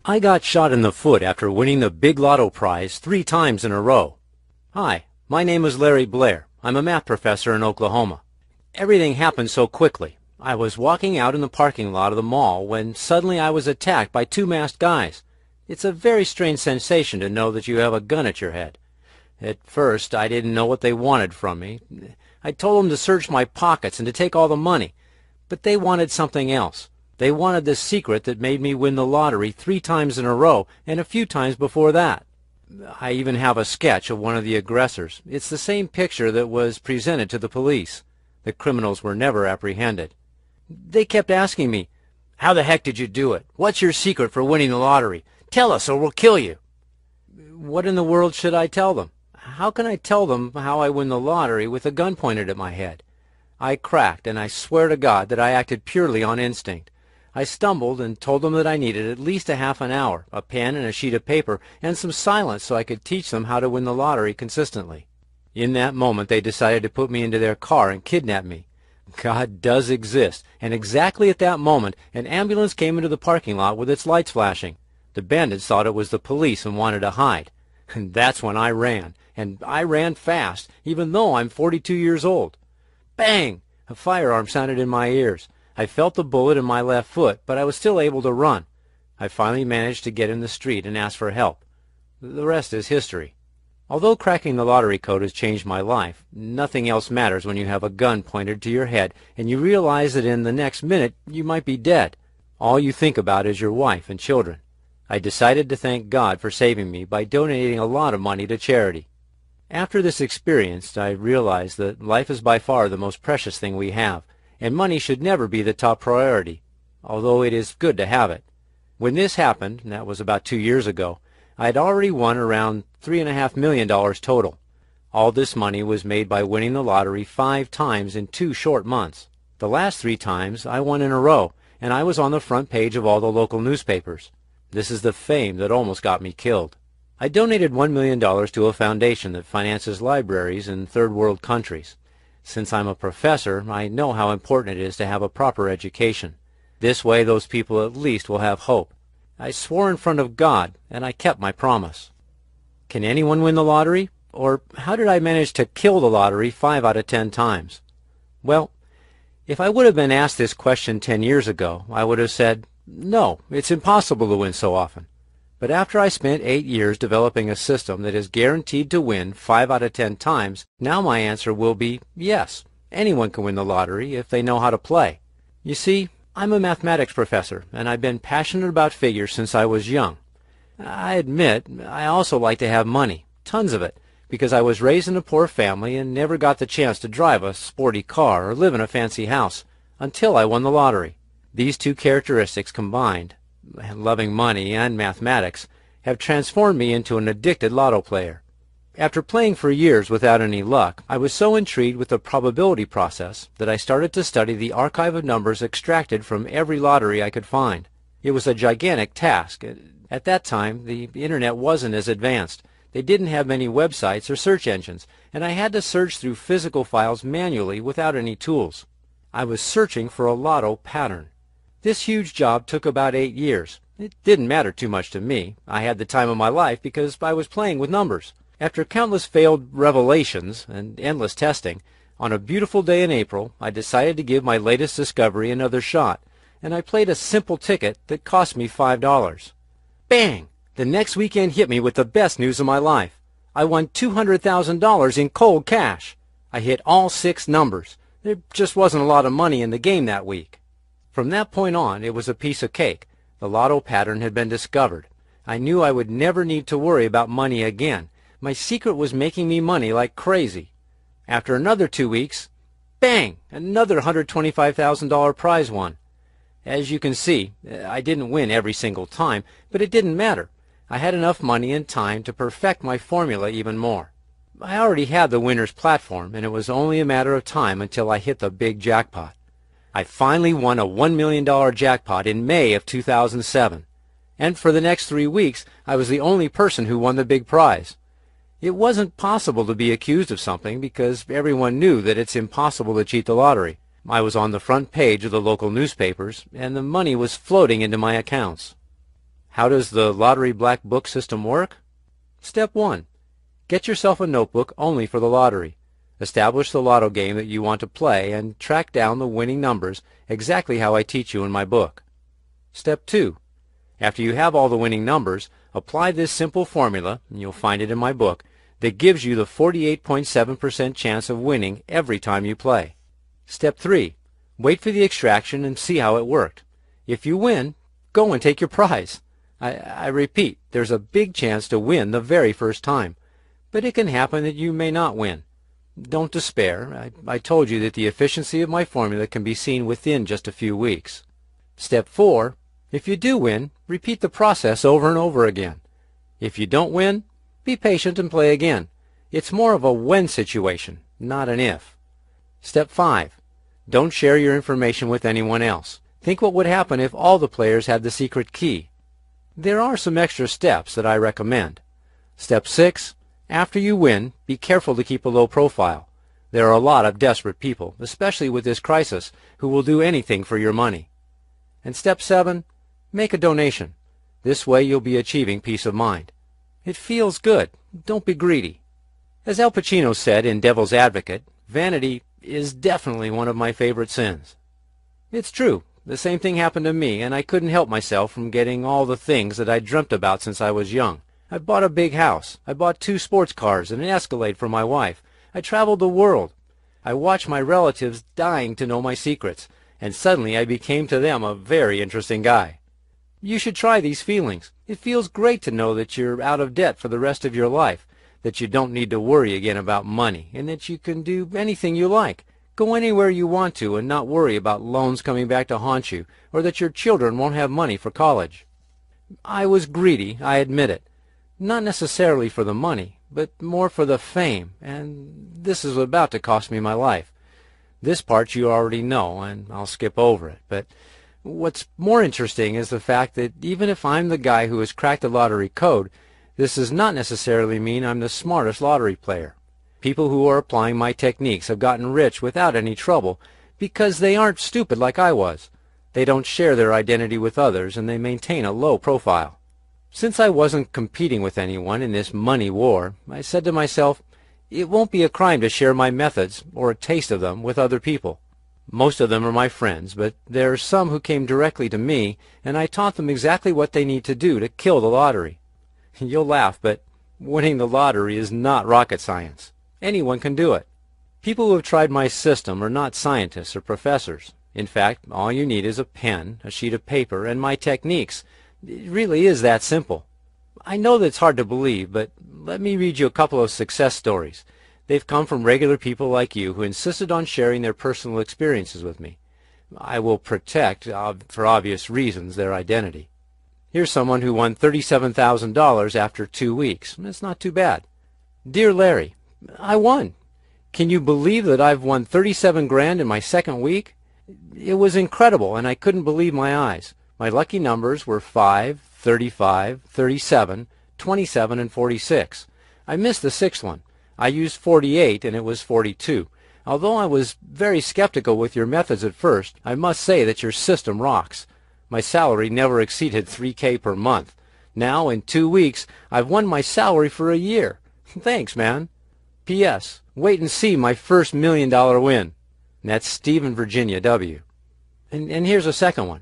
I got shot in the foot after winning the big Lotto prize 3 times in a row. Hi, my name is Larry Blair. I'm a math professor in Oklahoma. Everything happened so quickly. I was walking out in the parking lot of the mall when suddenly I was attacked by 2 masked guys. It's a very strange sensation to know that you have a gun at your head. At first, I didn't know what they wanted from me. I told them to search my pockets and to take all the money. But they wanted something else. They wanted the secret that made me win the lottery 3 times in a row and a few times before that. I even have a sketch of one of the aggressors. It's the same picture that was presented to the police. The criminals were never apprehended. They kept asking me, "How the heck did you do it? What's your secret for winning the lottery? Tell us or we'll kill you." What in the world should I tell them? How can I tell them how I win the lottery with a gun pointed at my head? I cracked, and I swear to God that I acted purely on instinct. I stumbled and told them that I needed at least a half an hour, a pen and a sheet of paper, and some silence so I could teach them how to win the lottery consistently. In that moment they decided to put me into their car and kidnap me. God does exist, and exactly at that moment an ambulance came into the parking lot with its lights flashing. The bandits thought it was the police and wanted to hide. And that's when I ran, and I ran fast, even though I'm 42 years old. Bang! A firearm sounded in my ears. I felt the bullet in my left foot, but I was still able to run. I finally managed to get in the street and ask for help. The rest is history. Although cracking the lottery code has changed my life, nothing else matters when you have a gun pointed to your head and you realize that in the next minute you might be dead. All you think about is your wife and children. I decided to thank God for saving me by donating a lot of money to charity. After this experience, I realized that life is by far the most precious thing we have, and money should never be the top priority, although it is good to have it. When this happened, and that was about 2 years ago, I had already won around $3.5 million total. All this money was made by winning the lottery 5 times in 2 short months. The last 3 times I won in a row, and I was on the front page of all the local newspapers. This is the fame that almost got me killed. I donated $1 million to a foundation that finances libraries in third world countries. Since I'm a professor, I know how important it is to have a proper education. This way those people at least will have hope. I swore in front of God, and I kept my promise. Can anyone win the lottery? Or how did I manage to kill the lottery 5 out of 10 times? Well, if I would have been asked this question 10 years ago, I would have said, no, it's impossible to win so often. But after I spent 8 years developing a system that is guaranteed to win 5 out of 10 times, now my answer will be yes, anyone can win the lottery if they know how to play. You see, I'm a mathematics professor, and I've been passionate about figures since I was young. I admit I also like to have money, tons of it, because I was raised in a poor family and never got the chance to drive a sporty car or live in a fancy house until I won the lottery. These 2 characteristics combined, loving money and mathematics, have transformed me into an addicted lotto player. After playing for years without any luck, I was so intrigued with the probability process that I started to study the archive of numbers extracted from every lottery I could find. It was a gigantic task. At that time, the internet wasn't as advanced. They didn't have many websites or search engines, and I had to search through physical files manually without any tools. I was searching for a lotto pattern. This huge job took about 8 years. It didn't matter too much to me. I had the time of my life because I was playing with numbers. After countless failed revelations and endless testing, on a beautiful day in April, I decided to give my latest discovery another shot, and I played a simple ticket that cost me $5. Bang! The next weekend hit me with the best news of my life. I won $200,000 in cold cash. I hit all 6 numbers. There just wasn't a lot of money in the game that week. From that point on, it was a piece of cake. The lotto pattern had been discovered. I knew I would never need to worry about money again. My secret was making me money like crazy. After another 2 weeks, bang! Another $125,000 prize won. As you can see, I didn't win every single time, but it didn't matter. I had enough money and time to perfect my formula even more. I already had the winner's platform, and it was only a matter of time until I hit the big jackpot. I finally won a $1 million jackpot in May of 2007. And for the next 3 weeks, I was the only person who won the big prize. It wasn't possible to be accused of something because everyone knew that it's impossible to cheat the lottery. I was on the front page of the local newspapers, and the money was floating into my accounts. How does the lottery black book system work? Step 1. Get yourself a notebook only for the lottery. Establish the lotto game that you want to play and track down the winning numbers exactly how I teach you in my book. Step 2. After you have all the winning numbers, apply this simple formula, and you'll find it in my book, that gives you the 48.7% chance of winning every time you play. Step 3. Wait for the extraction and see how it worked. If you win, go and take your prize. I repeat, there's a big chance to win the very first time, but it can happen that you may not win. Don't despair. I told you that the efficiency of my formula can be seen within just a few weeks. Step 4. If you do win, repeat the process over and over again. If you don't win, be patient and play again. It's more of a when situation, not an if. Step 5. Don't share your information with anyone else. Think what would happen if all the players had the secret key. There are some extra steps that I recommend. Step 6. After you win, be careful to keep a low profile. There are a lot of desperate people, especially with this crisis, who will do anything for your money. And Step 7. Make a donation. This way you'll be achieving peace of mind. It feels good. Don't be greedy. As Al Pacino said in Devil's Advocate, vanity is definitely one of my favorite sins. It's true. The same thing happened to me, and I couldn't help myself from getting all the things that I dreamt about since I was young. I bought a big house. I bought 2 sports cars and an Escalade for my wife. I traveled the world. I watched my relatives dying to know my secrets, and suddenly I became to them a very interesting guy. You should try these feelings. It feels great to know that you're out of debt for the rest of your life, that you don't need to worry again about money, and that you can do anything you like. Go anywhere you want to and not worry about loans coming back to haunt you, or that your children won't have money for college. I was greedy, I admit it. Not necessarily for the money, but more for the fame, and this is about to cost me my life. This part you already know, and I'll skip over it, but what's more interesting is the fact that even if I'm the guy who has cracked the lottery code, this does not necessarily mean I'm the smartest lottery player. People who are applying my techniques have gotten rich without any trouble because they aren't stupid like I was. They don't share their identity with others, and they maintain a low profile. Since I wasn't competing with anyone in this money war, I said to myself, it won't be a crime to share my methods, or a taste of them, with other people. Most of them are my friends, but there are some who came directly to me, and I taught them exactly what they need to do to kill the lottery. You'll laugh, but winning the lottery is not rocket science. Anyone can do it. People who have tried my system are not scientists or professors. In fact, all you need is a pen, a sheet of paper, and my techniques. It really is that simple. I know that's hard to believe, but let me read you a couple of success stories. They've come from regular people like you who insisted on sharing their personal experiences with me. I will protect, for obvious reasons, their identity. Here's someone who won $37,000 after 2 weeks. That's not too bad. Dear Larry, I won. Can you believe that I've won 37 grand in my second week? It was incredible, and I couldn't believe my eyes. My lucky numbers were 5, 35, 37, 27, and 46. I missed the 6th one. I used 48, and it was 42. Although I was very skeptical with your methods at first, I must say that your system rocks. My salary never exceeded $3,000 per month. Now, in 2 weeks, I've won my salary for a year. Thanks, man. P.S. Wait and see my first $1 million win. And that's Stephen, Virginia, W. And here's a second one.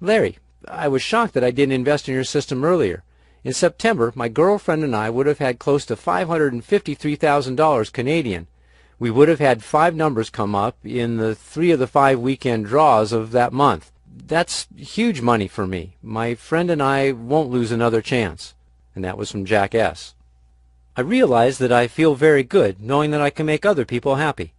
Larry, I was shocked that I didn't invest in your system earlier. In September, my girlfriend and I would have had close to $553,000 Canadian. We would have had 5 numbers come up in the 3 of the 5 weekend draws of that month. That's huge money for me. My friend and I won't lose another chance. And that was from Jack S. I realize that I feel very good knowing that I can make other people happy.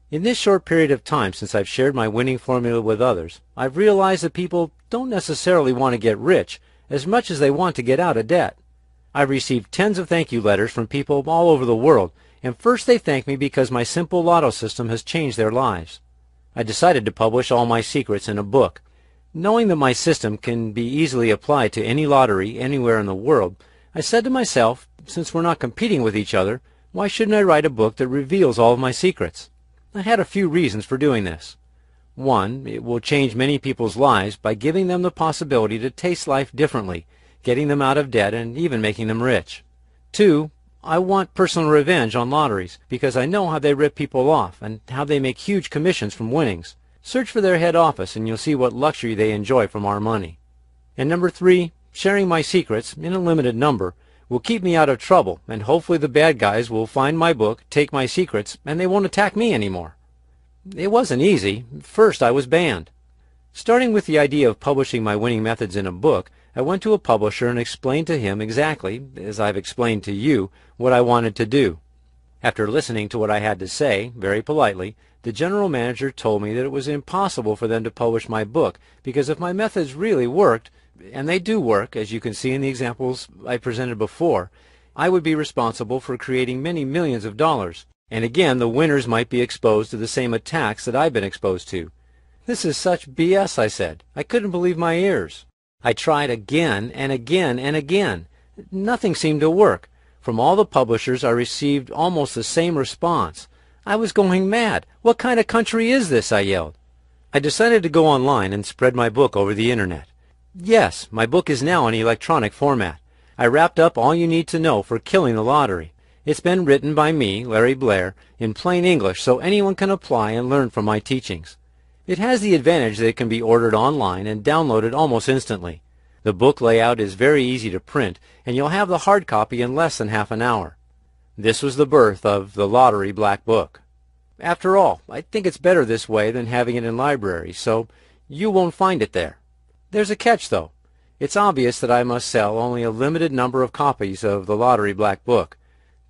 In this short period of time since I've shared my winning formula with others, I've realized that people don't necessarily want to get rich as much as they want to get out of debt. I've received tens of thank you letters from people all over the world, and first they thank me because my simple lotto system has changed their lives. I decided to publish all my secrets in a book. Knowing that my system can be easily applied to any lottery anywhere in the world, I said to myself, since we're not competing with each other, why shouldn't I write a book that reveals all of my secrets? I had a few reasons for doing this. 1, it will change many people's lives by giving them the possibility to taste life differently getting them out of debt and even making them rich. 2, I want personal revenge on lotteries because I know how they rip people off and how they make huge commissions from winnings. Search for their head office and you'll see what luxury they enjoy from our money. And number 3, sharing my secrets, in a limited number, will keep me out of trouble, and hopefully the bad guys will find my book, take my secrets, and they won't attack me anymore. It wasn't easy. First I was banned. Starting with the idea of publishing my winning methods in a book, I went to a publisher and explained to him exactly, as I've explained to you, what I wanted to do. After listening to what I had to say, very politely, the general manager told me that it was impossible for them to publish my book because if my methods really worked, and they do work, as you can see in the examples I presented before, I would be responsible for creating many millions of dollars. And again, the winners might be exposed to the same attacks that I've been exposed to. This is such BS, I said. I couldn't believe my ears. I tried again and again and again. Nothing seemed to work. From all the publishers, I received almost the same response. I was going mad. What kind of country is this? I yelled. I decided to go online and spread my book over the internet. Yes, my book is now in electronic format. I wrapped up all you need to know for killing the lottery. It's been written by me, Larry Blair, in plain English so anyone can apply and learn from my teachings. It has the advantage that it can be ordered online and downloaded almost instantly. The book layout is very easy to print, and you'll have the hard copy in less than half an hour. This was the birth of the Lottery Black Book. After all, I think it's better this way than having it in libraries, so you won't find it there. There's a catch, though. It's obvious that I must sell only a limited number of copies of the Lottery Black Book.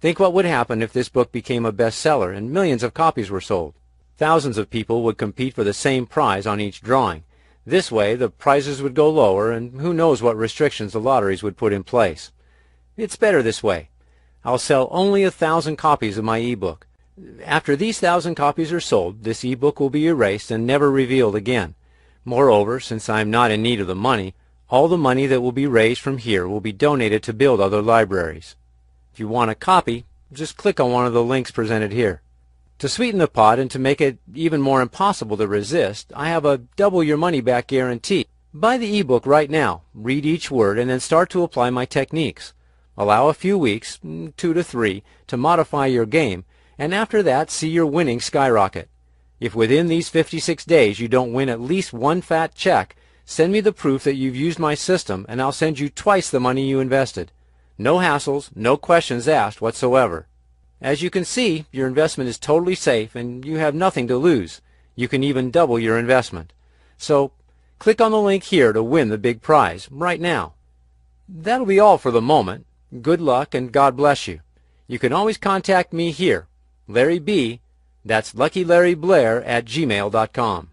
Think what would happen if this book became a bestseller and millions of copies were sold. Thousands of people would compete for the same prize on each drawing. This way, the prizes would go lower, and who knows what restrictions the lotteries would put in place. It's better this way. I'll sell only 1,000 copies of my e-book. After these 1,000 copies are sold, this e-book will be erased and never revealed again. Moreover, since I'm not in need of the money, all the money that will be raised from here will be donated to build other libraries. If you want a copy, just click on one of the links presented here. To sweeten the pot and to make it even more impossible to resist, I have a double your money back guarantee. Buy the ebook right now, read each word, and then start to apply my techniques. Allow a few weeks, 2 to 3, to modify your game, and after that see your winnings skyrocket. If within these 56 days you don't win at least one fat check, send me the proof that you've used my system and I'll send you twice the money you invested. No hassles, no questions asked whatsoever. As you can see, your investment is totally safe and you have nothing to lose. You can even double your investment. So, click on the link here to win the big prize right now. That'll be all for the moment. Good luck and God bless you. You can always contact me here, Larry B. That's LuckyLarryBlair@gmail.com.